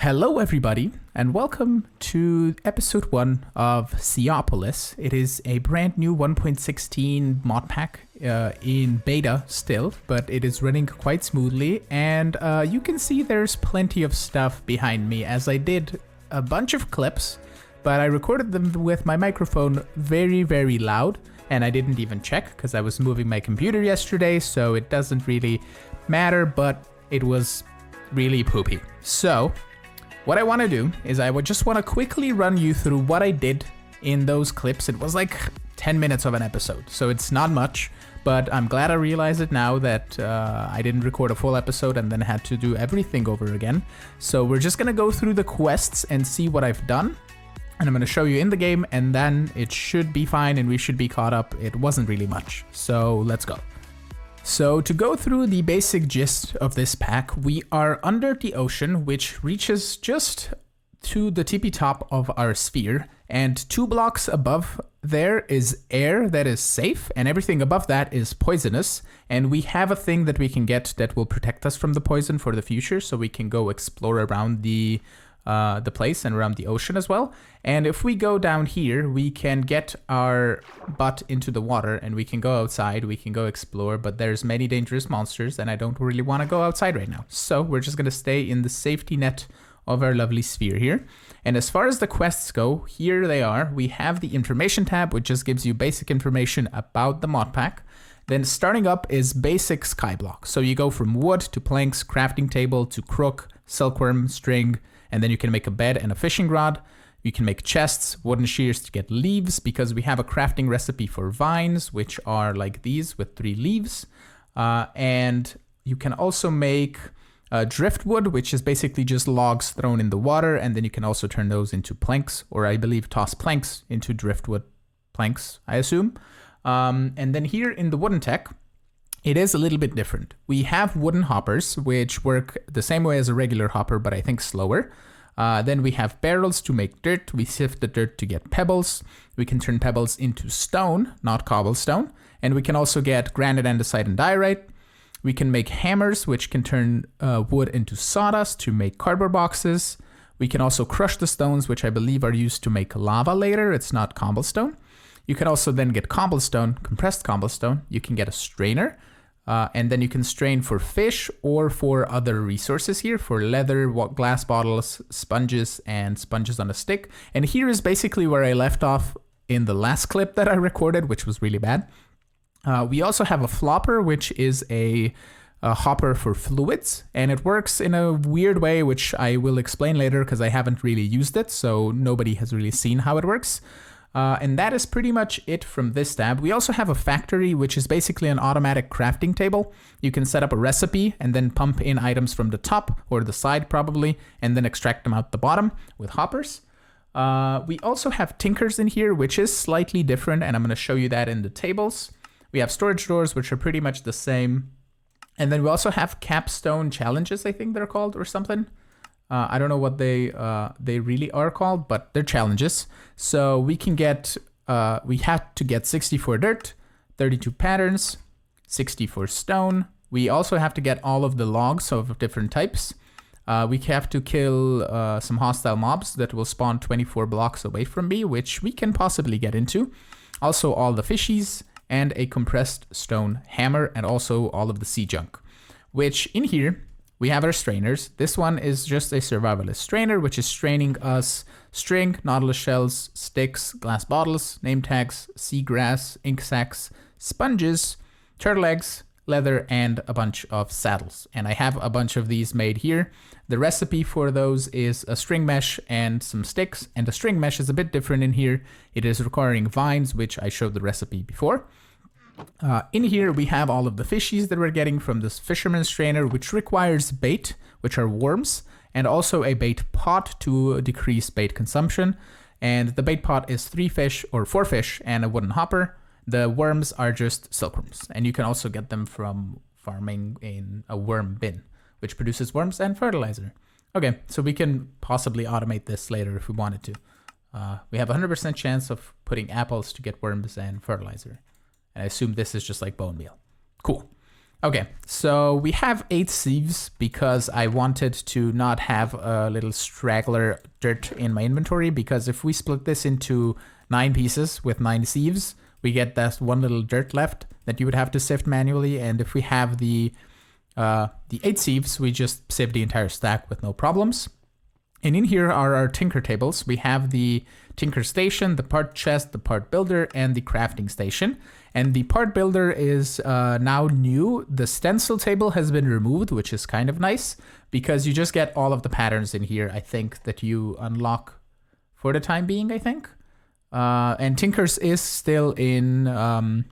Hello everybody, and welcome to episode 1 of Seaopolis. It is a brand new 1.16 modpack in beta still, but it is running quite smoothly, and you can see there's plenty of stuff behind me as I did a bunch of clips, but I recorded them with my microphone very loud, and I didn't even check because I was moving my computer yesterday, so it doesn't really matter, but it was really poopy. So what I want to do is I would just want to quickly run you through what I did in those clips. It was like 10 minutes of an episode, so it's not much, but I'm glad I realized it now that I didn't record a full episode and then had to do everything over again. So we're just going to go through the quests and see what I've done, and I'm going to show you in the game, and then it should be fine and we should be caught up. It wasn't really much, so let's go. So to go through the basic gist of this pack, we are under the ocean, which reaches just to the tippy top of our sphere, and 2 blocks above there is air that is safe, and everything above that is poisonous, and we have a thing that we can get that will protect us from the poison for the future, so we can go explore around the place and around the ocean as well. And if we go down here, we can get our butt into the water and we can go outside, we can go explore, but there's many dangerous monsters and I don't really want to go outside right now. So we're just going to stay in the safety net of our lovely sphere here. And as far as the quests go, here they are. We have the information tab, which just gives you basic information about the mod pack. Then starting up is basic skyblock. So you go from wood to planks, crafting table to crook, silkworm, string, and then you can make a bed and a fishing rod. You can make chests, wooden shears to get leaves, because we have a crafting recipe for vines, which are like these with 3 leaves. And you can also make driftwood, which is basically just logs thrown in the water, and then you can also turn those into planks, or I believe toss planks into driftwood planks, I assume. And then here in the wooden tech, it is a little bit different. We have wooden hoppers, which work the same way as a regular hopper, but I think slower. Then we have barrels to make dirt. We sift the dirt to get pebbles. We can turn pebbles into stone, not cobblestone. And we can also get granite, andesite, and diorite. We can make hammers, which can turn wood into sawdust to make cardboard boxes. We can also crush the stones, which I believe are used to make lava later. It's not cobblestone. You can also then get cobblestone, compressed cobblestone. You can get a strainer. And then you can strain for fish or for other resources here, for leather, glass bottles, sponges, and sponges on a stick. And here is basically where I left off in the last clip that I recorded, which was really bad. We also have a flopper, which is a hopper for fluids, and it works in a weird way, which I will explain later because I haven't really used it, so nobody has really seen how it works. And that is pretty much it from this tab. We also have a factory, which is basically an automatic crafting table. You can set up a recipe and then pump in items from the top or the side probably, and then extract them out the bottom with hoppers. We also have tinkers in here, which is slightly different, and I'm going to show you that in the tables. We have storage doors, which are pretty much the same. And then we also have capstone challenges, I think they're called, or something. I don't know what they really are called, but they're challenges. So we can get, we have to get 64 dirt, 32 patterns, 64 stone. We also have to get all of the logs of different types. We have to kill some hostile mobs that will spawn 24 blocks away from me, which we can possibly get into. Also all the fishies and a compressed stone hammer, and also all of the sea junk, which in here, we have our strainers. This one is just a survivalist strainer, which is straining us string, nautilus shells, sticks, glass bottles, name tags, seagrass, ink sacs, sponges, turtle eggs, leather, and a bunch of saddles. And I have a bunch of these made here. The recipe for those is a string mesh and some sticks, and the string mesh is a bit different in here. It is requiring vines, which I showed the recipe before. In here, we have all of the fishies that we're getting from this fisherman's strainer, which requires bait, which are worms, and also a bait pot to decrease bait consumption. And the bait pot is 3 fish or 4 fish and a wooden hopper. The worms are just silkworms, and you can also get them from farming in a worm bin, which produces worms and fertilizer. Okay, so we can possibly automate this later if we wanted to. We have a 100% chance of putting apples to get worms and fertilizer. And I assume this is just like bone meal. Cool. Okay, so we have 8 sieves because I wanted to not have a little straggler dirt in my inventory, because if we split this into 9 pieces with 9 sieves, we get that one little dirt left that you would have to sift manually, and if we have the 8 sieves, we just sieve the entire stack with no problems. And in here are our tinker tables. We have the tinker station, the part chest, the part builder, and the crafting station. And the part builder is now new. The stencil table has been removed, which is kind of nice because you just get all of the patterns in here, I think, that you unlock for the time being, I think. And Tinkers is still in,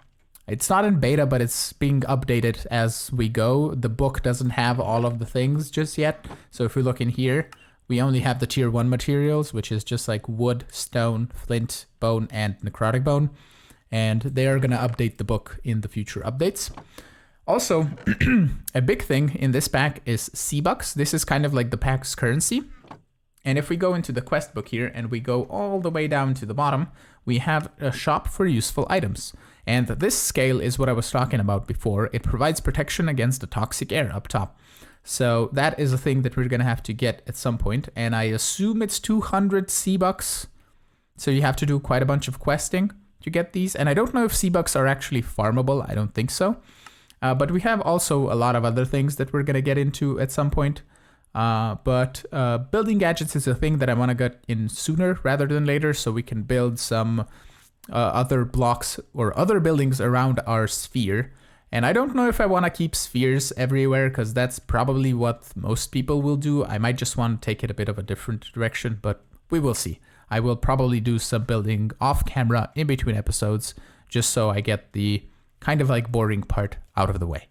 it's not in beta, but it's being updated as we go. The book doesn't have all of the things just yet. So if we look in here, we only have the tier 1 materials, which is just like wood, stone, flint, bone, and necrotic bone. And they are going to update the book in the future updates. Also, a big thing in this pack is C-Bucks. This is kind of like the pack's currency. And if we go into the quest book here and we go all the way down to the bottom, we have a shop for useful items. And this scale is what I was talking about before. It provides protection against the toxic air up top. So that is a thing that we're going to have to get at some point. And I assume it's 200 C-Bucks. So you have to do quite a bunch of questing to get these. And I don't know if C-Bucks are actually farmable. I don't think so. But we have also a lot of other things that we're going to get into at some point. But building gadgets is a thing that I want to get in sooner rather than later. So we can build some other blocks or other buildings around our sphere. And I don't know if I want to keep spheres everywhere, because that's probably what most people will do. I might just want to take it a bit of a different direction, but we will see. I will probably do some building off camera in between episodes, just so I get the kind of like boring part out of the way.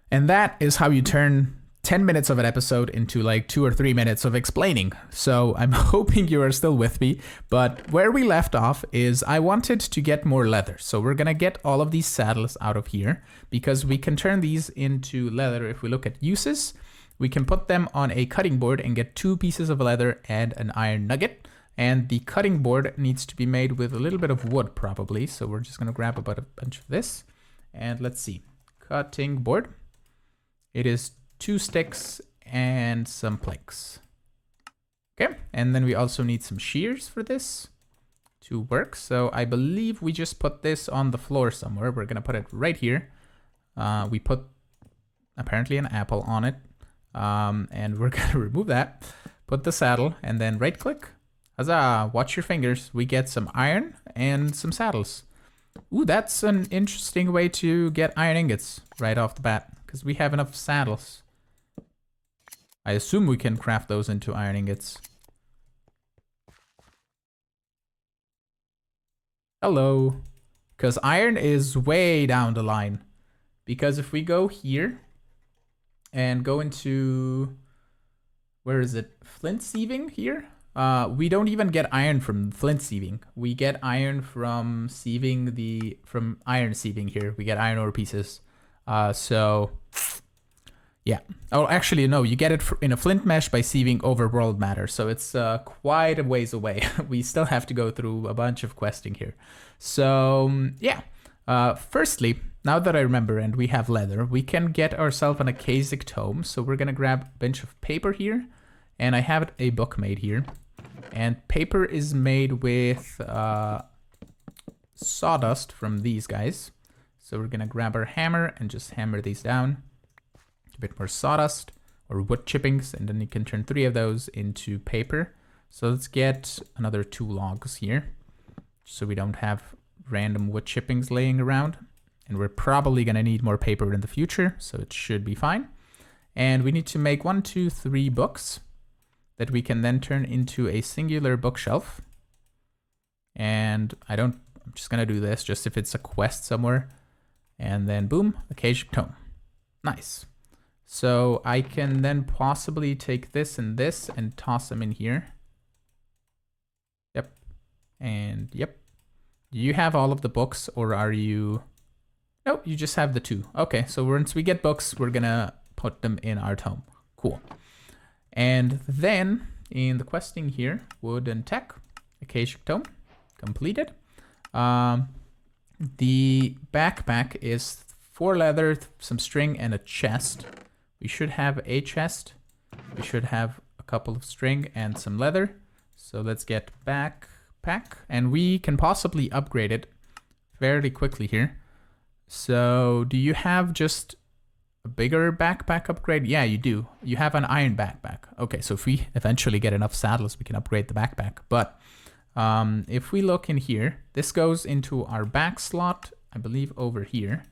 And that is how you turn 10 minutes of an episode into like 2 or 3 minutes of explaining. So I'm hoping you are still with me, but where we left off is I wanted to get more leather. So we're gonna get all of these saddles out of here because we can turn these into leather. If we look at uses, we can put them on a cutting board and get 2 pieces of leather and an iron nugget. And the cutting board needs to be made with a little bit of wood probably. So we're just gonna grab about a bunch of this and let's see. Cutting board. It is 2 sticks and some planks. Okay, and then we also need some shears for this to work. So I believe we just put this on the floor somewhere. We're gonna put it right here. We put apparently an apple on it. And we're gonna remove that. Put the saddle and then right click. Huzzah, watch your fingers. We get some iron and some saddles. Ooh, that's an interesting way to get iron ingots right off the bat because we have enough saddles. I assume we can craft those into iron ingots. Hello. Because iron is way down the line. Because if we go here and go into, where is it? Flint sieving here? We don't even get iron from flint sieving. We get iron from sieving from iron sieving here. We get iron ore pieces. So yeah. Oh, actually, no, you get it in a flint mesh by sieving over world matter. So it's quite a ways away. We still have to go through a bunch of questing here. So yeah. Firstly, now that I remember and we have leather, we can get ourselves an Akasic tome. So we're going to grab a bunch of paper here. And I have a book made here. And paper is made with sawdust from these guys. So we're going to grab our hammer and just hammer these down. A bit more sawdust or wood chippings, and then you can turn 3 of those into paper. So let's get another 2 logs here so we don't have random wood chippings laying around. And we're probably going to need more paper in the future, so it should be fine. And we need to make 1, 2, 3 books that we can then turn into a singular bookshelf. And I'm just going to do this just if it's a quest somewhere. And then boom, Akasic tome. Nice. So I can then possibly take this and toss them in here. Yep. And yep. Do you have all of the books or are you... Nope, you just have the 2. Okay, so once we get books, we're gonna put them in our tome. Cool. And then in the questing here, wood and tech, Akasic tome, completed. The backpack is 4 leather, some string, and a chest. We should have a chest. We should have a couple of string and some leather. So let's get backpack, and we can possibly upgrade it fairly quickly here. So do you have just a bigger backpack upgrade? Yeah, you do. You have an iron backpack. Okay, so if we eventually get enough saddles, we can upgrade the backpack. But if we look in here, this goes into our back slot, I believe over here.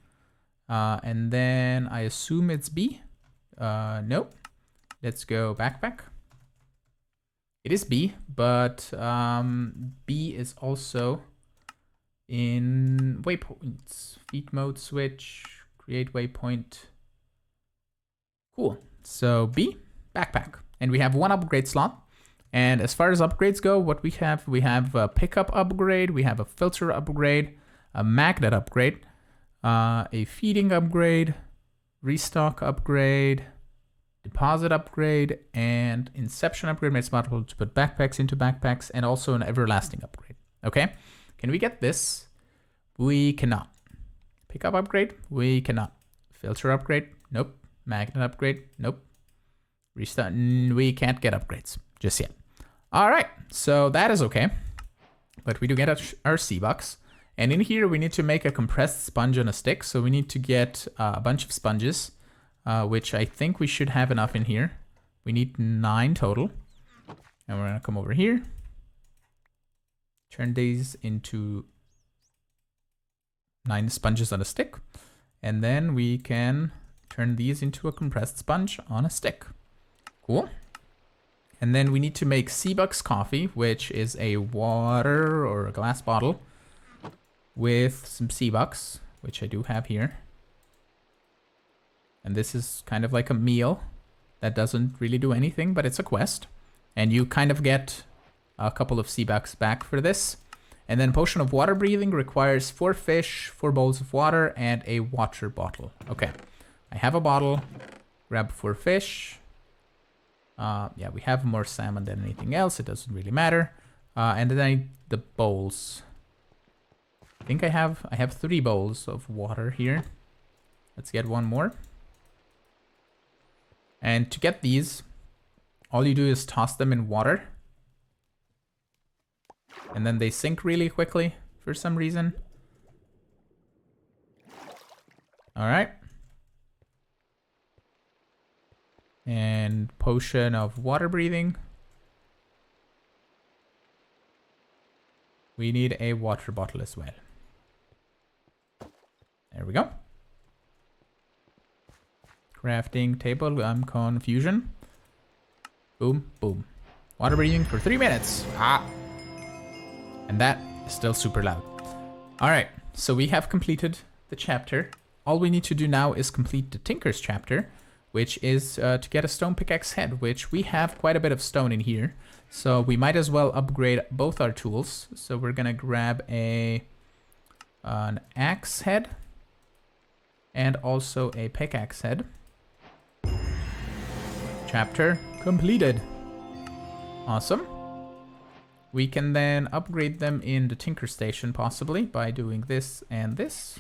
And then I assume it's B. Nope. Let's go backpack. It is B, but B is also in waypoints. Feed mode switch, create waypoint. Cool. So B, backpack. And we have 1 upgrade slot. And as far as upgrades go, what we have a pickup upgrade, we have a filter upgrade, a magnet upgrade, a feeding upgrade, restock upgrade, deposit upgrade, and inception upgrade makes it possible to put backpacks into backpacks, and also an everlasting upgrade. Okay, can we get this? We cannot. Pickup upgrade? We cannot. Filter upgrade? Nope. Magnet upgrade? Nope. Restart? We can't get upgrades just yet. All right, so that is okay, but we do get our C-Bucks. And in here, we need to make a compressed sponge on a stick. So we need to get a bunch of sponges, which I think we should have enough in here. We need 9 total. And we're gonna come over here, turn these into 9 sponges on a stick. And then we can turn these into a compressed sponge on a stick. Cool. And then we need to make C-Bucks coffee, which is a water or a glass bottle with some C-Bucks, which I do have here. And this is kind of like a meal that doesn't really do anything, but it's a quest. And you kind of get a couple of C-Bucks back for this. And then Potion of Water Breathing requires 4 fish, 4 bowls of water, and a water bottle. Okay, I have a bottle, grab 4 fish. Yeah, we have more salmon than anything else. It doesn't really matter. And then I need the bowls. I think I have 3 bowls of water here. Let's get 1 more. And to get these, all you do is toss them in water. And then they sink really quickly for some reason. All right. And Potion of Water Breathing. We need a water bottle as well. There we go. Crafting table, confusion. Boom, boom. Water breathing for 3 minutes. Ah. And that is still super loud. All right, so we have completed the chapter. All we need to do now is complete the Tinker's chapter, which is to get a stone pickaxe head, which we have quite a bit of stone in here. So we might as well upgrade both our tools. So we're gonna grab an axe head and also a pickaxe head. Chapter completed. Awesome. We can then upgrade them in the Tinker Station possibly by doing this and this.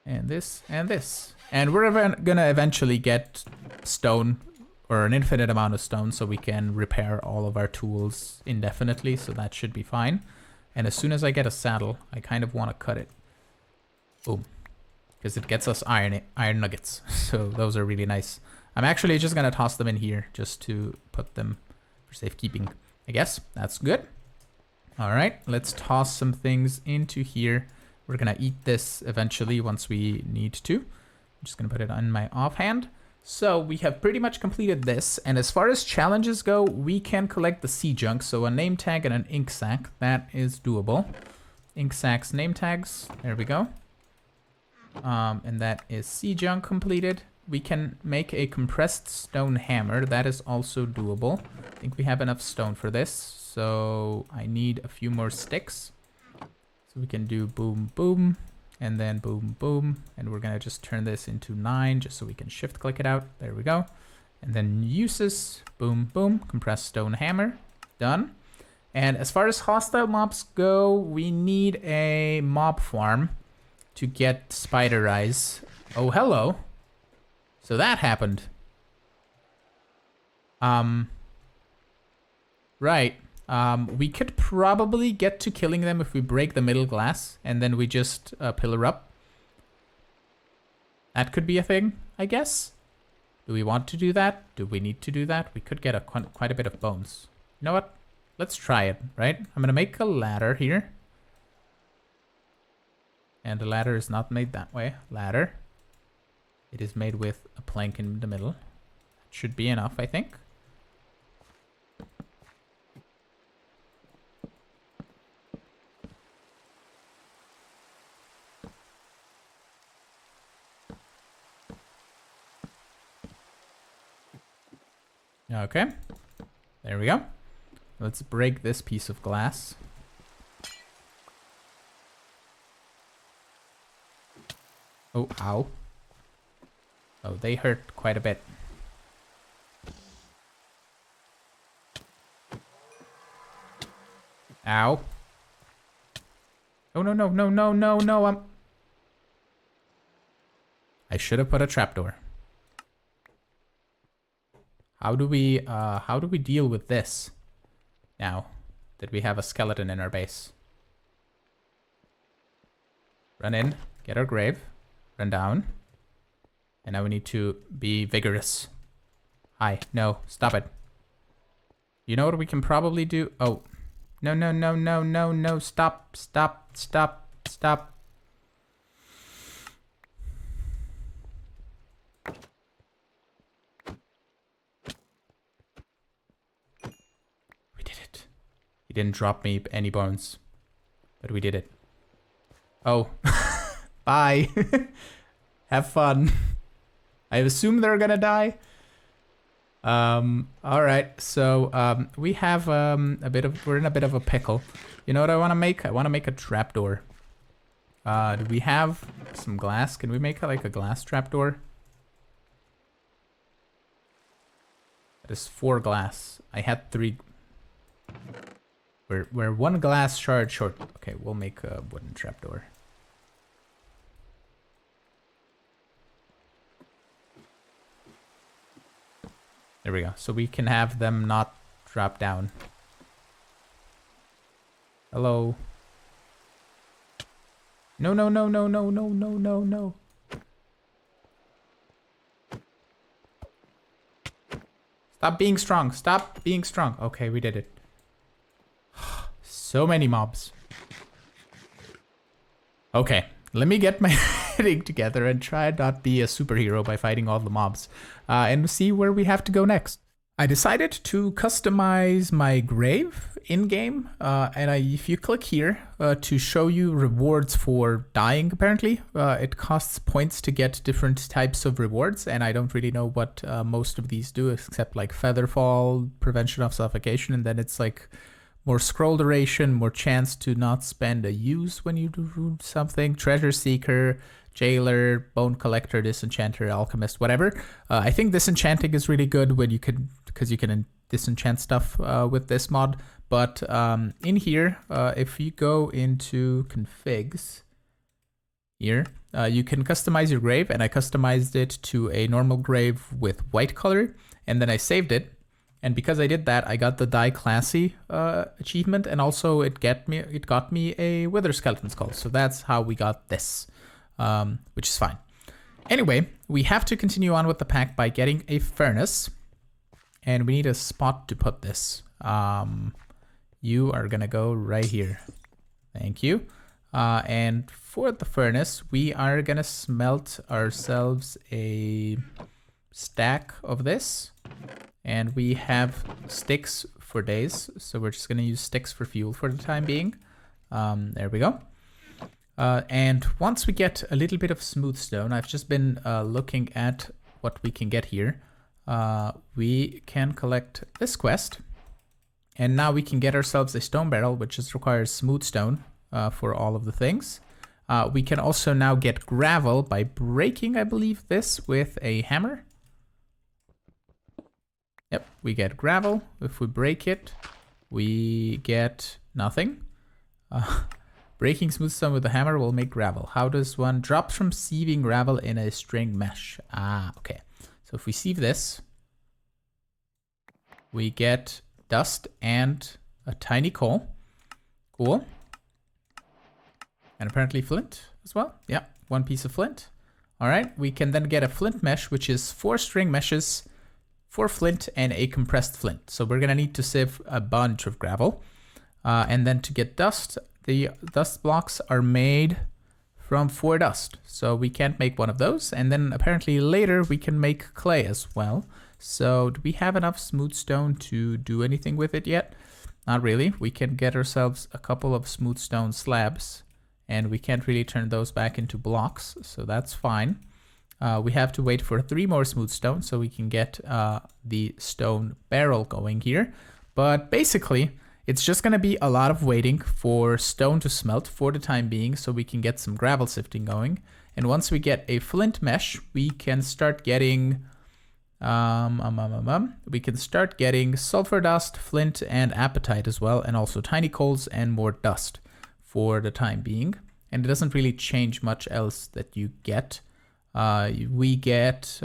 And this and this. And we're gonna eventually get stone, or an infinite amount of stone, so we can repair all of our tools indefinitely, so that should be fine. And as soon as I get a saddle, I kind of want to cut it. Boom. Because it gets us iron nuggets. So those are really nice. I'm actually just gonna toss them in here just to put them for safekeeping. I guess that's good. All right, let's toss some things into here. We're gonna eat this eventually once we need to. I'm just gonna put it on my offhand. So we have pretty much completed this. And as far as challenges go, we can collect the sea junk. So a name tag and an ink sac, that is doable. Ink sacs, name tags, there we go. And that is sea junk completed. We can make a compressed stone hammer. That is also doable. I think we have enough stone for this. So I need a few more sticks. So we can do boom, boom, and then boom, boom. And we're gonna just turn this into 9 just so we can shift click it out. There we go. And then uses, boom, boom, compressed stone hammer, done. And as far as hostile mobs go, we need a mob farm to get spider eyes. Oh, hello. So that happened. Right. We could probably get to killing them if we break the middle glass and then we just pillar up. That could be a thing, I guess. Do we want to do that? Do we need to do that? We could get quite a bit of bones. You know what? Let's try it, right? I'm gonna make a ladder here. And the ladder is not made that way. Ladder. It is made with a plank in the middle. That should be enough, I think. Okay, there we go. Let's break this piece of glass. Oh, ow. Oh, they hurt quite a bit. Ow. Oh, no, no, no, no, no, no, I should have put a trapdoor. How do we deal with this now that we have a skeleton in our base? Run in, get our grave, run down. And now we need to be vigorous. Hi, no, stop it. You know what we can probably do? Oh, no, no, no, no, no, no, stop, stop, stop, stop. He didn't drop me any bones, but we did it. Oh, bye. Have fun. I assume they're gonna die. All right. So we have we're in a bit of a pickle. You know what I want to make? I want to make a trapdoor. Do we have some glass? Can we make like a glass trapdoor? That is 4 glass. I had 3. We're 1 glass shard short. Okay, we'll make a wooden trapdoor. There we go. So we can have them not drop down. Hello. No, no, no, no, no, no, no, no, no. Stop being strong. Stop being strong. Okay, we did it. So many mobs. Okay, let me get my heading together and try not be a superhero by fighting all the mobs. And see where we have to go next. I decided to customize my grave in-game. If you click here to show you rewards for dying, apparently, it costs points to get different types of rewards. And I don't really know what most of these do, except like feather fall, prevention of suffocation, and then it's like more scroll duration, more chance to not spend a use when you do something. Treasure Seeker, Jailer, Bone Collector, Disenchanter, Alchemist, whatever. I think Disenchanting is really good when you can, because you can disenchant stuff with this mod. But in here, if you go into configs here, you can customize your grave, and I customized it to a normal grave with white color, and then I saved it. And because I did that, I got the Die Classy achievement, and also it got me a Wither Skeleton Skull. So that's how we got this, which is fine. Anyway, we have to continue on with the pack by getting a furnace, and we need a spot to put this. You are gonna go right here. Thank you. And for the furnace, we are gonna smelt ourselves a stack of this. And we have sticks for days, so we're just gonna use sticks for fuel for the time being. There we go. And once we get a little bit of smooth stone, I've just been looking at what we can get here. We can collect this quest, and now we can get ourselves a stone barrel, which just requires smooth stone for all of the things. We can also now get gravel by breaking, I believe, this with a hammer. Yep, we get gravel. If we break it, we get nothing. Breaking smooth stone with a hammer will make gravel. How does one drop from sieving gravel in a string mesh? Ah, okay. So if we sieve this, we get dust and a tiny coal. Cool. And apparently flint as well. Yeah, 1 piece of flint. All right, we can then get a flint mesh, which is 4 string meshes, 4 flint, and a compressed flint. So we're gonna need to sieve a bunch of gravel. And then to get dust, the dust blocks are made from 4 dust. So we can't make one of those. And then apparently later we can make clay as well. So do we have enough smooth stone to do anything with it yet? Not really. We can get ourselves a couple of smooth stone slabs, and we can't really turn those back into blocks. So that's fine. We have to wait for 3 more smooth stone so we can get the stone barrel going here. But basically, it's just going to be a lot of waiting for stone to smelt for the time being so we can get some gravel sifting going. And once we get a flint mesh, we can start getting sulfur dust, flint, and apatite as well, and also tiny coals and more dust for the time being. And it doesn't really change much else that you get. We get,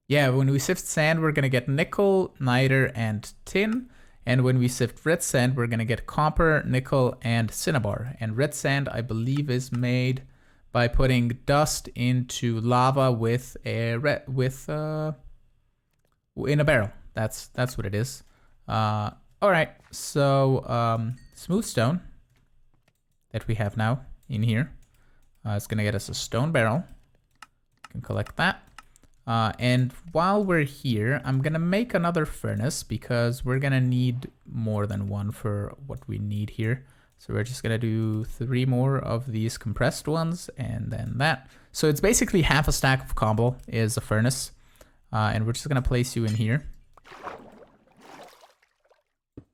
yeah, when we sift sand, we're gonna get nickel, niter, and tin. And when we sift red sand, we're gonna get copper, nickel, and cinnabar. And red sand, I believe, is made by putting dust into lava with a in a barrel. That's what it is. All right, so smooth stone that we have now in here. It's gonna get us a stone barrel. We can collect that. And while we're here, I'm gonna make another furnace because we're gonna need more than one for what we need here. So we're just gonna do 3 more of these compressed ones and then that. So it's basically half a stack of cobble is a furnace. And we're just gonna place you in here.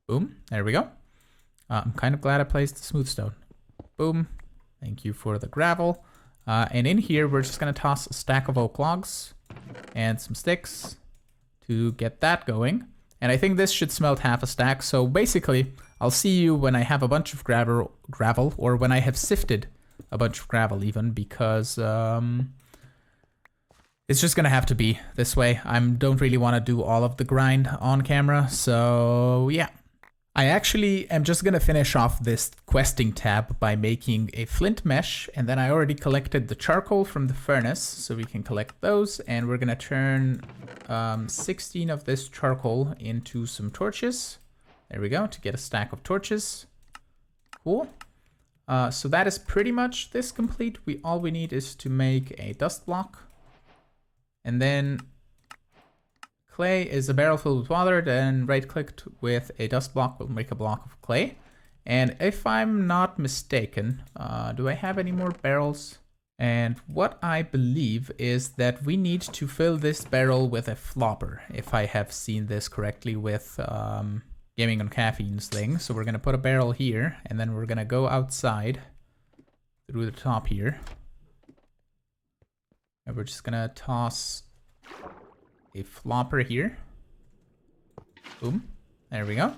Boom, there we go. I'm kind of glad I placed the smooth stone. Boom, thank you for the gravel. And in here, we're just gonna toss a stack of oak logs and some sticks to get that going. And I think this should smelt half a stack. So basically, I'll see you when I have a bunch of gravel, or when I have sifted a bunch of gravel even, because it's just gonna have to be this way. I don't really want to do all of the grind on camera. So yeah. I actually am just gonna finish off this questing tab by making a flint mesh, and then I already collected the charcoal from the furnace, so we can collect those, and we're gonna turn 16 of this charcoal into some torches. There we go, to get a stack of torches. Cool. So that is pretty much this complete. All we need is to make a dust block, and then clay is a barrel filled with water, then right-clicked with a dust block will make a block of clay. And if I'm not mistaken, do I have any more barrels? And what I believe is that we need to fill this barrel with a flopper, if I have seen this correctly with Gaming on Caffeine's thing. So we're gonna put a barrel here, and then we're gonna go outside through the top here. And we're just gonna toss a flopper here. Boom. There we go.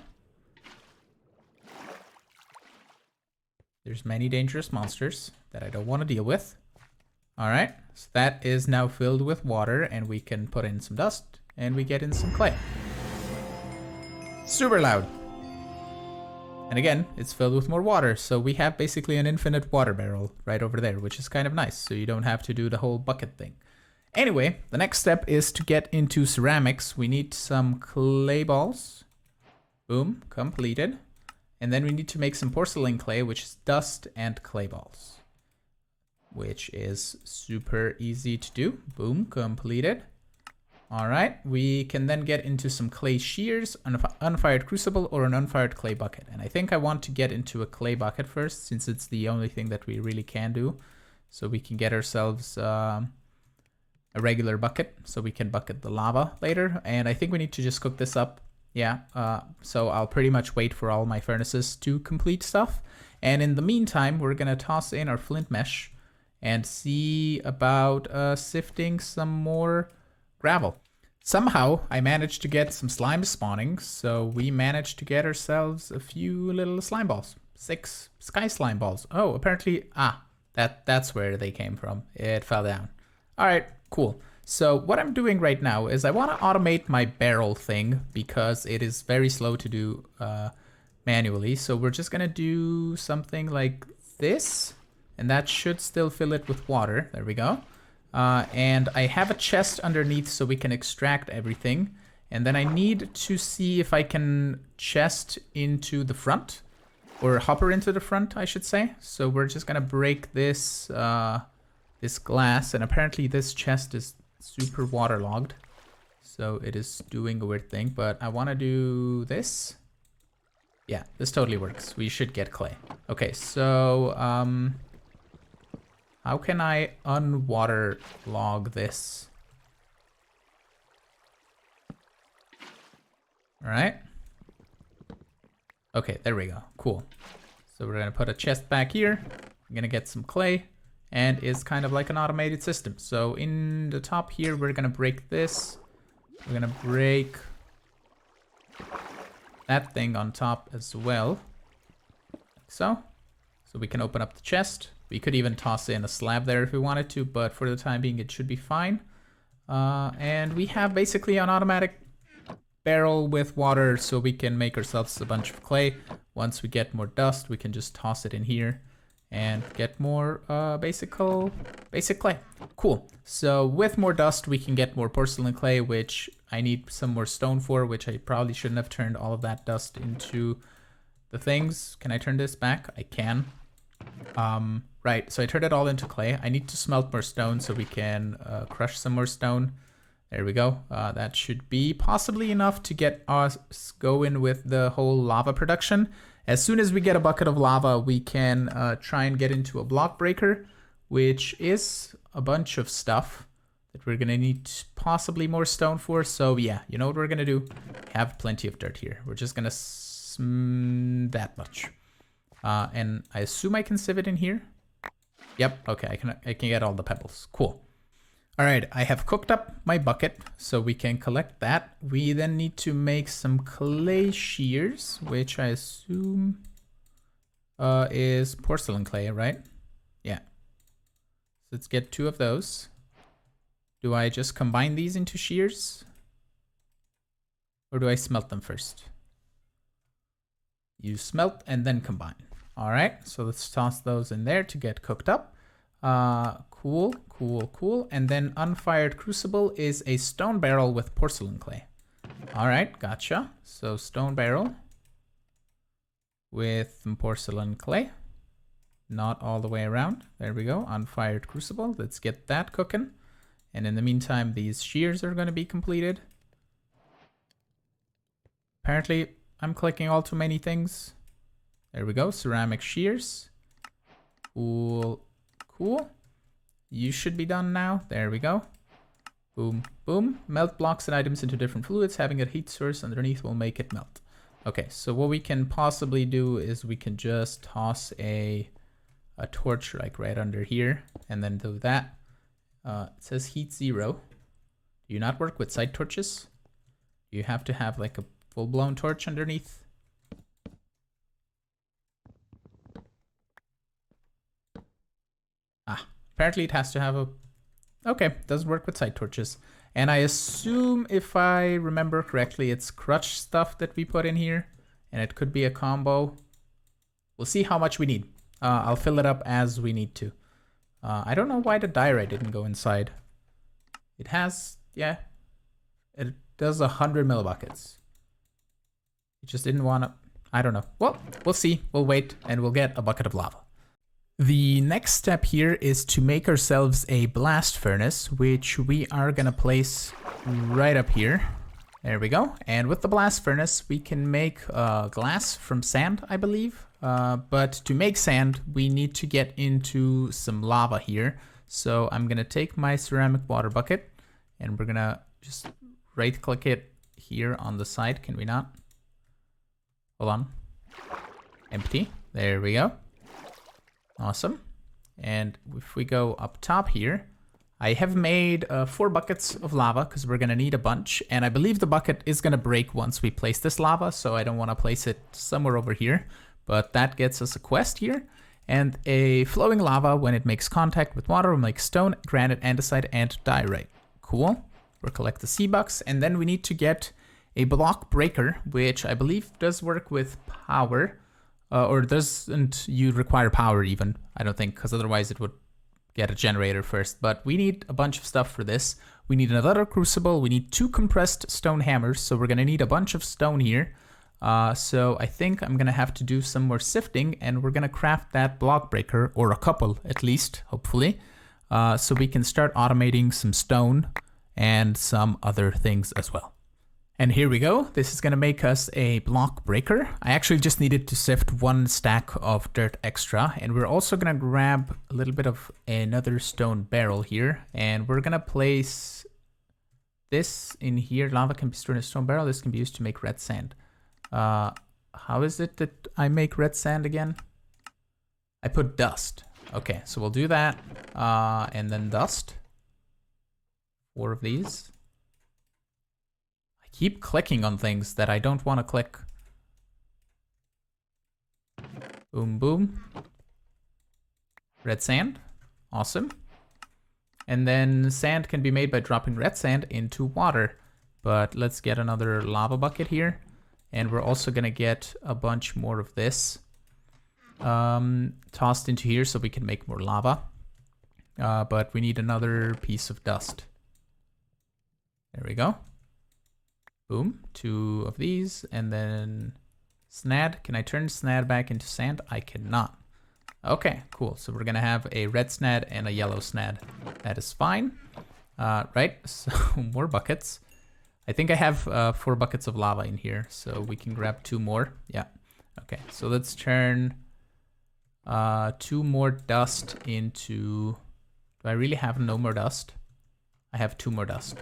There's many dangerous monsters that I don't want to deal with. All right, so that is now filled with water, and we can put in some dust and we get in some clay. Super loud. And again, it's filled with more water. So we have basically an infinite water barrel right over there, which is kind of nice. So you don't have to do the whole bucket thing. Anyway, the next step is to get into ceramics. We need some clay balls. Boom, completed. And then we need to make some porcelain clay, which is dust and clay balls, which is super easy to do. Boom, completed. All right, we can then get into some clay shears, an unfired crucible, or an unfired clay bucket. And I think I want to get into a clay bucket first, since it's the only thing that we really can do. So we can get ourselves a regular bucket, so we can bucket the lava later. And I think we need to just cook this up. Yeah, so I'll pretty much wait for all my furnaces to complete stuff. And in the meantime, we're gonna toss in our flint mesh and see about sifting some more gravel. Somehow I managed to get some slime spawning, so we managed to get ourselves a few little slime balls. 6 sky slime balls. Oh, apparently, that's where they came from. It fell down. All right, cool. So what I'm doing right now is I want to automate my barrel thing because it is very slow to do manually. So we're just gonna do something like this, and that should still fill it with water. There we go. And I have a chest underneath so we can extract everything. And then I need to see if I can chest into the front, or hopper into the front, I should say. So we're just gonna break this this glass, and apparently this chest is super waterlogged. So it is doing a weird thing, but I wanna do this. Yeah, this totally works. We should get clay. Okay, so how can I unwaterlog this? All right. Okay, there we go. Cool. So we're gonna put a chest back here. I'm gonna get some clay, and it's kind of like an automated system. So in the top here, we're gonna break this. We're gonna break that thing on top as well, like so. So we can open up the chest. We could even toss in a slab there if we wanted to, but for the time being, it should be fine. And we have basically an automatic barrel with water, so we can make ourselves a bunch of clay. Once we get more dust, we can just toss it in here and get more basic clay. Cool. So with more dust, we can get more porcelain clay, which I need some more stone for, which I probably shouldn't have turned all of that dust into the things. Can I turn this back? I can. Right, so I turned it all into clay. I need to smelt more stone so we can crush some more stone. There we go. That should be possibly enough to get us going with the whole lava production. As soon as we get a bucket of lava, we can try and get into a block breaker, which is a bunch of stuff that we're gonna need possibly more stone for. So yeah, you know what we're gonna do? We have plenty of dirt here. We're just gonna that much. And I assume I can sieve it in here. Yep, okay, I can get all the pebbles. Cool. All right, I have cooked up my bucket, so we can collect that. We then need to make some clay shears, which I assume is porcelain clay, right? Yeah. So let's get 2 of those. Do I just combine these into shears? Or do I smelt them first? You smelt and then combine. All right, so let's toss those in there to get cooked up. Cool, cool, cool. And then unfired crucible is a stone barrel with porcelain clay. All right, gotcha. So stone barrel with some porcelain clay. Not all the way around. There we go, unfired crucible. Let's get that cooking. And in the meantime, these shears are gonna be completed. Apparently, I'm clicking all too many things. There we go, ceramic shears. Cool, cool. You should be done now. There we go. Boom, boom. Melt blocks and items into different fluids. Having a heat source underneath will make it melt. Okay, so what we can possibly do is we can just toss a torch like right under here and then do that. It says heat 0. Do you not work with side torches? You have to have like a full-blown torch underneath. Apparently it has to have a... Okay, does work with side torches. And I assume, if I remember correctly, it's crutch stuff that we put in here. And it could be a combo. We'll see how much we need. I'll fill it up as we need to. I don't know why the diorite didn't go inside. It has... Yeah. It does 100 millibuckets. It just didn't want to... I don't know. Well, we'll see. We'll wait and we'll get a bucket of lava. The next step here is to make ourselves a blast furnace, which we are gonna place right up here. There we go. And with the blast furnace, we can make glass from sand, I believe. But to make sand, we need to get into some lava here. So I'm gonna take my ceramic water bucket and we're gonna just right click it here on the side. Can we not? Hold on. Empty. There we go. Awesome. And if we go up top here, I have made 4 buckets of lava because we're going to need a bunch. And I believe the bucket is going to break once we place this lava, so I don't want to place it somewhere over here. but that gets us a quest here. And a flowing lava, when it makes contact with water, will make stone, granite, andesite, and diorite. Cool. We'll collect the C-bucks, and then we need to get a block breaker, which I believe does work with power, or doesn't you require power even, I don't think, because otherwise it would get a generator first. But we need a bunch of stuff for this. We need another crucible, we need 2 compressed stone hammers, so we're gonna need a bunch of stone here. So I think I'm gonna have to do some more sifting, and we're gonna craft that block breaker, or a couple at least, hopefully, so we can start automating some stone and some other things as well. And here we go. This is gonna make us a block breaker. I actually just needed to sift 1 stack of dirt extra, and we're also gonna grab a little bit of another stone barrel here, and we're gonna place this in here. Lava can be stored in a stone barrel. This can be used to make red sand. How is it that I make red sand again? I put dust. Okay, so we'll do that, and then dust. 4 of these. I keep clicking on things that I don't want to click. Boom, boom. Red sand. Awesome. And then sand can be made by dropping red sand into water. But let's get another lava bucket here. And we're also gonna get a bunch more of this tossed into here so we can make more lava. But we need another piece of dust. There we go. Boom, 2 of these, and then snad. Can I turn snad back into sand? I cannot. Okay, cool. So we're gonna have a red snad and a yellow snad. That is fine. Right, so more buckets. I think I have 4 buckets of lava in here, so we can grab 2 more. Yeah, okay. So let's turn 2 more dust into... Do I really have no more dust? I have 2 more dust.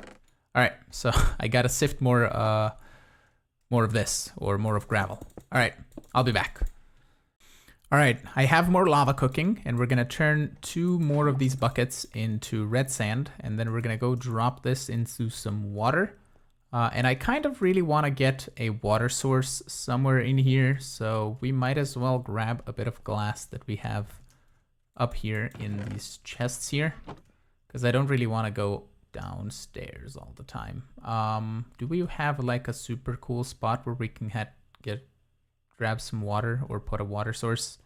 All right, so I gotta sift more of this, or more of gravel. All right, I'll be back. All right, I have more lava cooking, and we're gonna turn 2 more of these buckets into red sand, and then we're gonna go drop this into some water. And I kind of really want to get a water source somewhere in here, so we might as well grab a bit of glass that we have up here in these chests here, because I don't really want to go downstairs all the time. Do we have like a super cool spot where we can grab some water or put a water source?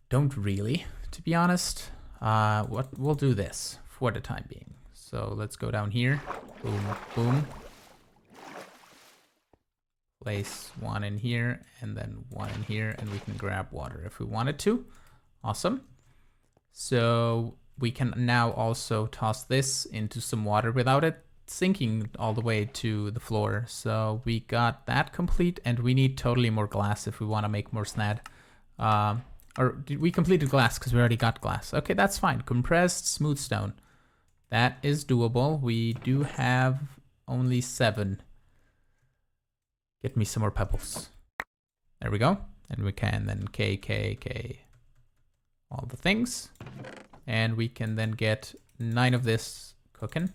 Don't really, to be honest. We'll do this for the time being. So let's go down here. Boom, boom. Place 1 in here and then 1 in here, and we can grab water if we wanted to. Awesome. So we can now also toss this into some water without it sinking all the way to the floor. So we got that complete, and we need totally more glass if we want to make more snad. Or did we completed glass because we already got glass? Okay, that's fine. Compressed smooth stone. That is doable. We do have only 7. Get me some more pebbles. There we go. And we can then K, all the things. And we can then get 9 of this cooking.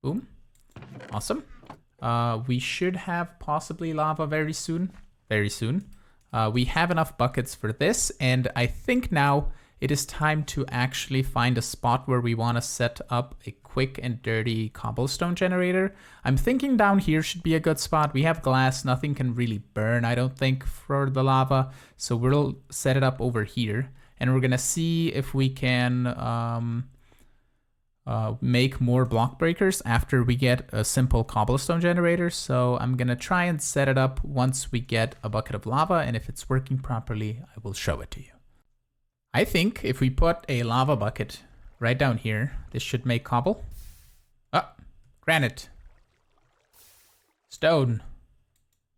Boom. Awesome. We should have possibly lava very soon. Very soon. We have enough buckets for this, and I think now it is time to actually find a spot where we want to set up a quick and dirty cobblestone generator. I'm thinking down here should be a good spot. We have glass, nothing can really burn, I don't think, for the lava. So we'll set it up over here, and we're gonna see if we can make more block breakers after we get a simple cobblestone generator. So I'm gonna try and set it up once we get a bucket of lava, and if it's working properly, I will show it to you. I think if we put a lava bucket right down here, this should make cobble. Oh, granite. Stone.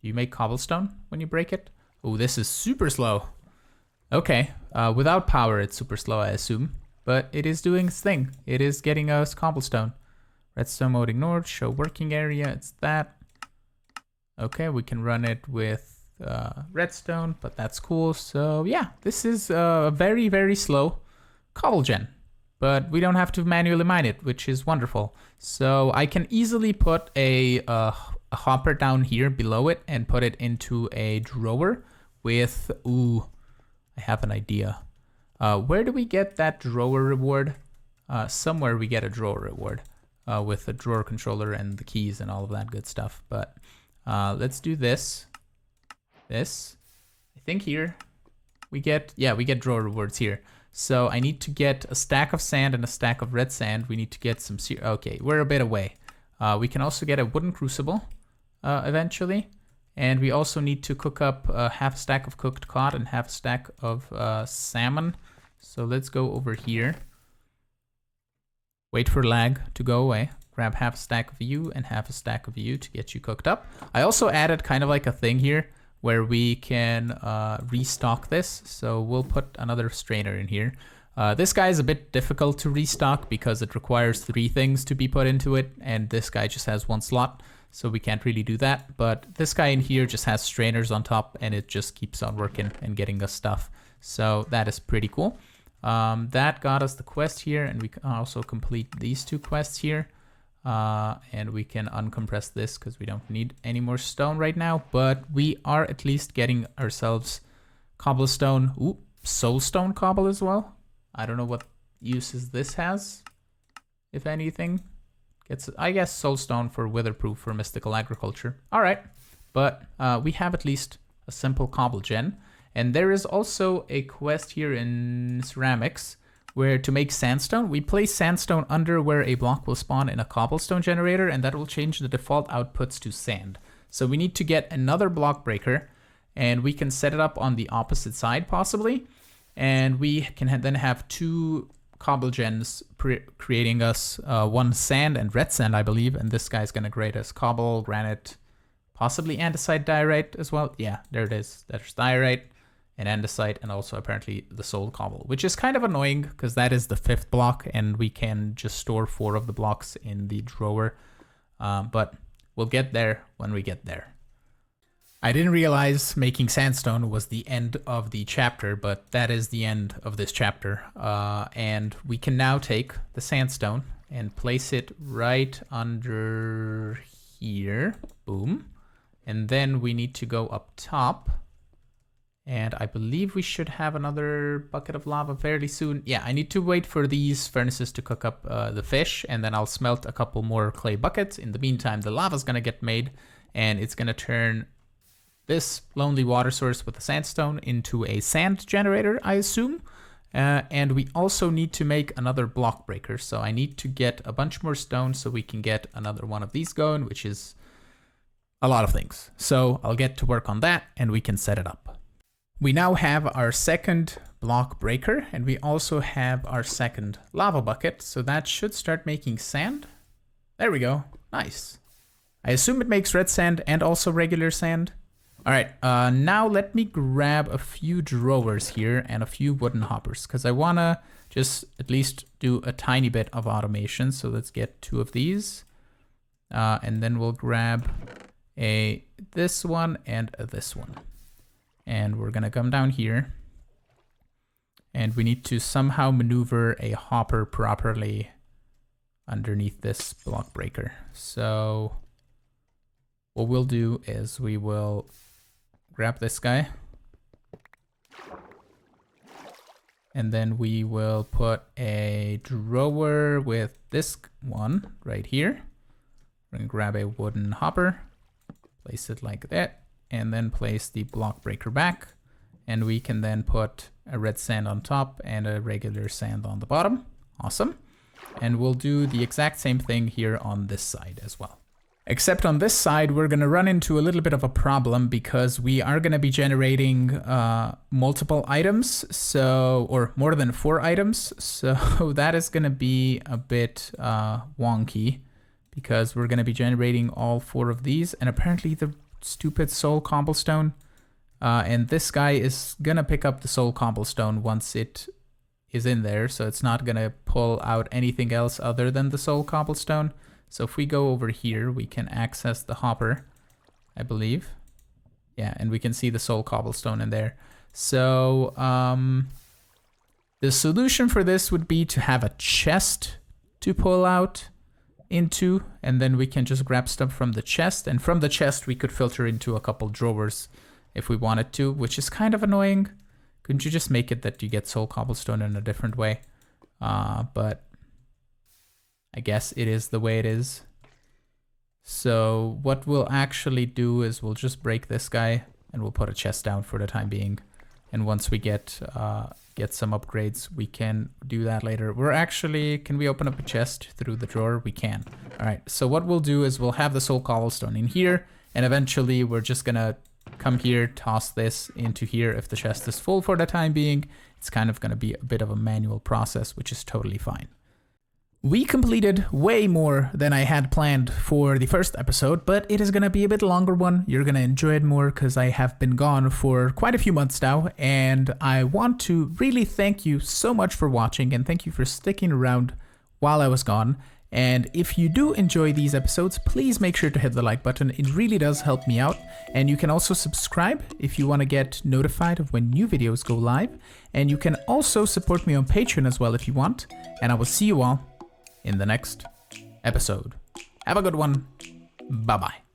Do you make cobblestone when you break it? Oh, this is super slow. Okay, without power it's super slow, I assume. But it is doing its thing. It is getting us cobblestone. Redstone mode ignored, show working area, it's that. Okay, we can run it with redstone, but that's cool. So yeah, this is a very, very slow cobble gen, but we don't have to manually mine it, which is wonderful. So I can easily put a a hopper down here below it and put it into a drawer with, ooh, I have an idea. Where do we get that drawer reward? Somewhere we get a drawer reward with a drawer controller and the keys and all of that good stuff. But let's do this. I think here we get, yeah, we get drawer rewards here. So I need to get a stack of sand and a stack of red sand. We need to get some, okay, we're a bit away. We can also get a wooden crucible eventually. And we also need to cook up half a stack of cooked cod and half a stack of salmon. So let's go over here. Wait for lag to go away. Grab half a stack of you and half a stack of you to get you cooked up. I also added kind of like a thing here where we can restock this. So we'll put another strainer in here. This guy is a bit difficult to restock because it requires 3 things to be put into it. And this guy just has 1 slot. So we can't really do that. But this guy in here just has strainers on top and it just keeps on working and getting us stuff. So that is pretty cool. That got us the quest here, and we can also complete these 2 quests here. And we can uncompress this because we don't need any more stone right now, but we are at least getting ourselves cobblestone. Ooh, soulstone cobble as well. I don't know what uses this has, if anything. It's, I guess, soulstone for witherproof for mystical agriculture. All right, but we have at least a simple cobble gen. And there is also a quest here in ceramics where to make sandstone, we place sandstone under where a block will spawn in a cobblestone generator, and that will change the default outputs to sand. So we need to get another block breaker, and we can set it up on the opposite side possibly. And we can then have 2 cobble gens creating us 1 sand and red sand, I believe. And this guy's gonna create us cobble, granite, possibly andesite diorite as well. Yeah, there it is. There's diorite and andesite, and also apparently the soul cobble, which is kind of annoying because that is the 5th block and we can just store 4 of the blocks in the drawer. But we'll get there when we get there. I didn't realize making sandstone was the end of the chapter, but that is the end of this chapter. And we can now take the sandstone and place it right under here. Boom. And then we need to go up top. And I believe we should have another bucket of lava fairly soon. Yeah, I need to wait for these furnaces to cook up the fish, and then I'll smelt a couple more clay buckets. In the meantime, the lava's gonna get made, and it's gonna turn this lonely water source with the sandstone into a sand generator, I assume. And we also need to make another block breaker. So I need to get a bunch more stone so we can get another one of these going, which is a lot of things. So I'll get to work on that and we can set it up. We now have our second block breaker, and we also have our second lava bucket. So that should start making sand. There we go. Nice. I assume it makes red sand and also regular sand. All right, now let me grab a few drawers here and a few wooden hoppers because I want to just at least do a tiny bit of automation. So let's get 2 of these. And then we'll grab this one and this one. And we're going to come down here. And we need to somehow maneuver a hopper properly underneath this block breaker. So what we'll do is we will grab this guy. And then we will put a drawer with this one right here. We're going to grab a wooden hopper, place it like that, and then place the block breaker back. And we can then put a red sand on top and a regular sand on the bottom. Awesome. And we'll do the exact same thing here on this side as well. Except on this side, we're going to run into a little bit of a problem because we are going to be generating multiple items, or more than 4 items. So that is going to be a bit wonky because we're going to be generating all 4 of these. And apparently the stupid soul cobblestone. And this guy is going to pick up the soul cobblestone once it is in there. So it's not going to pull out anything else other than the soul cobblestone. So if we go over here, we can access the hopper, I believe. Yeah, and we can see the soul cobblestone in there. So the solution for this would be to have a chest to pull out. into, and then we can just grab stuff from the chest, and from the chest we could filter into a couple drawers if we wanted to, which is kind of annoying. Couldn't you just make it that you get soul cobblestone in a different way? But I guess it is the way it is. So what we'll actually do is we'll just break this guy and we'll put a chest down for the time being. And once we get some upgrades, we can do that later. We're actually, can we open up a chest through the drawer? We can. All right, so what we'll do is we'll have the soul cobblestone in here, and eventually we're just gonna come here, toss this into here if the chest is full for the time being. It's kind of gonna be a bit of a manual process, which is totally fine. We completed way more than I had planned for the first episode, but it is going to be a bit longer one. You're going to enjoy it more because I have been gone for quite a few months now, and I want to really thank you so much for watching, and thank you for sticking around while I was gone. And if you do enjoy these episodes, please make sure to hit the like button. It really does help me out. And you can also subscribe if you want to get notified of when new videos go live. And you can also support me on Patreon as well if you want. And I will see you all in the next episode. Have a good one. Bye-bye.